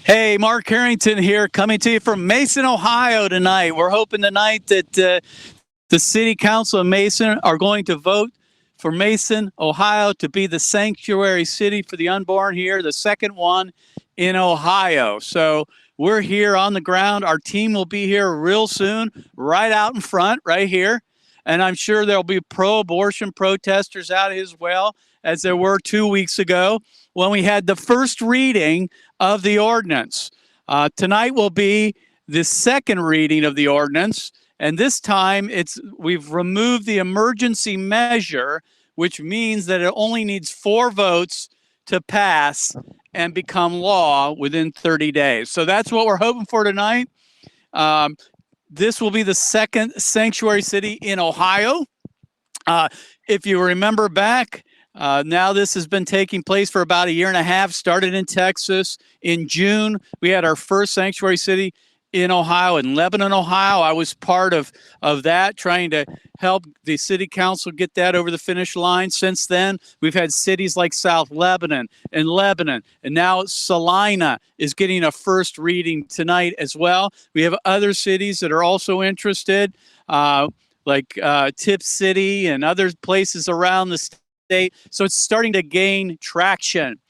Hey, Mark Harrington here, coming to you from Mason, Ohio tonight. We're hoping tonight that the City Council of Mason are going to vote for Mason, Ohio to be the sanctuary city for the unborn here, the second one in Ohio. So we're here on the ground. Our team will be here real soon, right out in front, right here. And I'm sure there'll be pro-abortion protesters out as well, as there were 2 weeks ago when we had the first reading of the ordinance. Tonight will be the second reading of the ordinance, and this time we've removed the emergency measure, which means that it only needs 4 votes to pass and become law within 30 days. So that's what we're hoping for tonight. This will be the second sanctuary city in Ohio. If you remember back, now this has been taking place for about a year and a half, started in Texas. In June, we had our first sanctuary city in Ohio, in Lebanon, Ohio. I was part of that, trying to help the city council get that over the finish line. Since then, we've had cities like South Lebanon, and now Salina is getting a first reading tonight as well. We have other cities that are also interested, like Tip City and other places around the state. So it's starting to gain traction.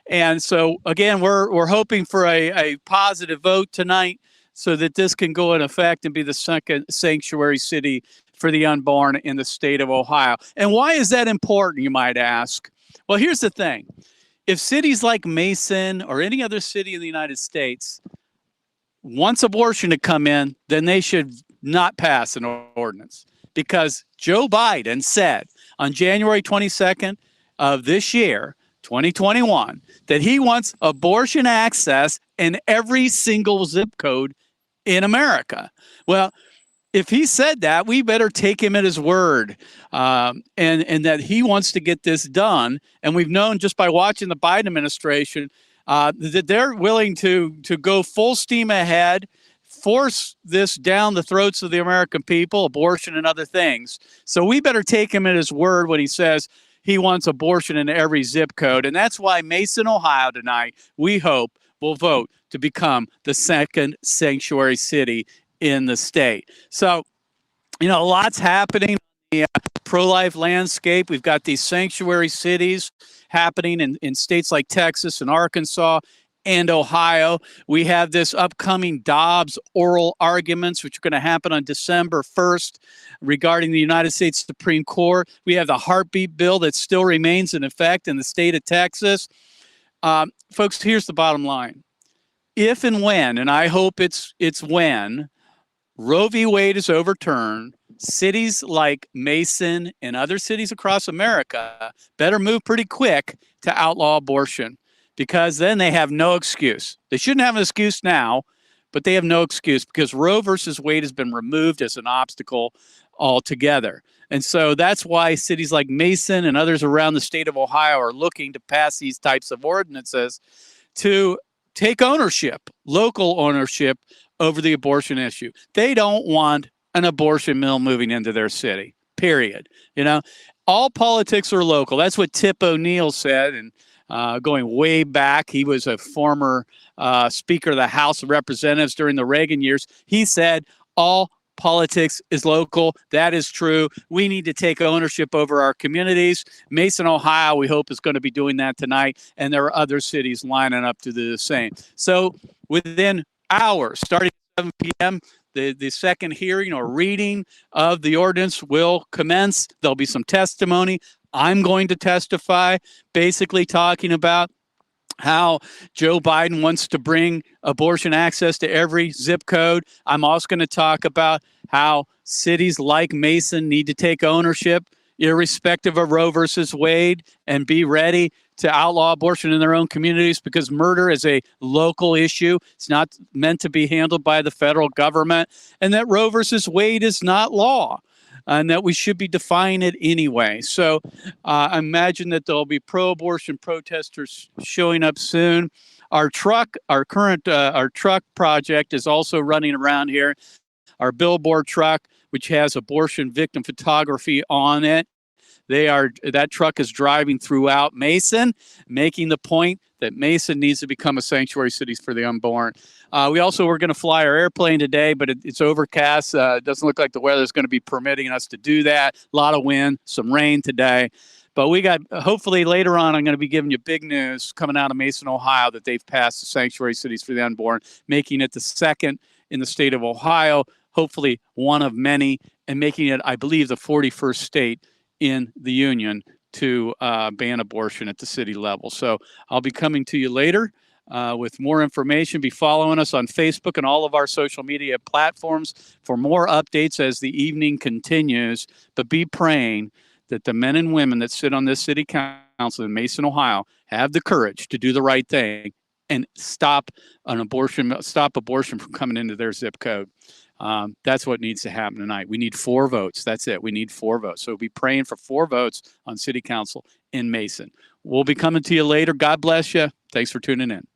And so, again, we're hoping for a positive vote tonight so that this can go in effect and be the second sanctuary city for the unborn in the state of Ohio. And why is that important, you might ask? Well, here's the thing. If cities like Mason or any other city in the United States wants abortion to come in, then they should not pass an ordinance, because Joe Biden said on January 22nd of this year, 2021, that he wants abortion access in every single zip code in America. Well, if he said that, we better take him at his word, and that he wants to get this done. And we've known just by watching the Biden administration that they're willing to go full steam ahead, force this down the throats of the American people, abortion and other things. So we better take him at his word when he says he wants abortion in every zip code. And that's why Mason, Ohio tonight, we hope, will vote to become the second sanctuary city in the state. So, lots happening in the pro-life landscape. We've got these sanctuary cities happening in states like Texas and Arkansas and Ohio. We have this upcoming Dobbs oral arguments, which are going to happen on December 1st regarding the United States Supreme Court. We have the heartbeat bill that still remains in effect in the state of Texas. Folks, here's the bottom line. If and when, and I hope it's when, Roe v. Wade is overturned, cities like Mason and other cities across America better move pretty quick to outlaw abortion, because then they have no excuse. They shouldn't have an excuse now, but they have no excuse, because Roe versus Wade has been removed as an obstacle altogether. And so that's why cities like Mason and others around the state of Ohio are looking to pass these types of ordinances to take ownership, local ownership, over the abortion issue. They don't want an abortion mill moving into their city, period. All politics are local. That's what Tip O'Neill said, and going way back, he was a former Speaker of the House of Representatives during the Reagan years. He said, all politics is local. That is true. We need to take ownership over our communities. Mason, Ohio, we hope, is going to be doing that tonight, and there are other cities lining up to do the same. So within hours, starting at 7 p.m., the second hearing or reading of the ordinance will commence. There'll be some testimony. I'm going to testify, basically talking about how Joe Biden wants to bring abortion access to every zip code. I'm also going to talk about how cities like Mason need to take ownership, irrespective of Roe versus Wade, and be ready to outlaw abortion in their own communities, because murder is a local issue. It's not meant to be handled by the federal government, and that Roe versus Wade is not law, and that we should be defying it anyway. So I imagine that there'll be pro-abortion protesters showing up soon. Our truck project is also running around here. Our billboard truck, which has abortion victim photography on it. That truck is driving throughout Mason, making the point that Mason needs to become a sanctuary city for the unborn. We also were going to fly our airplane today, but it's overcast. It doesn't look like the weather is going to be permitting us to do that. A lot of wind, some rain today. But we got, hopefully later on, I'm going to be giving you big news coming out of Mason, Ohio, that they've passed the sanctuary cities for the unborn, making it the second in the state of Ohio, hopefully one of many, and making it, I believe, the 41st state in the union to ban abortion at the city level. So I'll be coming to you later with more information. Be following us on Facebook and all of our social media platforms for more updates as the evening continues. But be praying that the men and women that sit on this city council in Mason, Ohio, have the courage to do the right thing and stop abortion from coming into their zip code. That's what needs to happen tonight. We need 4 votes. That's it. We need 4 votes. So be praying for 4 votes on city council in Mason. We'll be coming to you later. God bless you. Thanks for tuning in.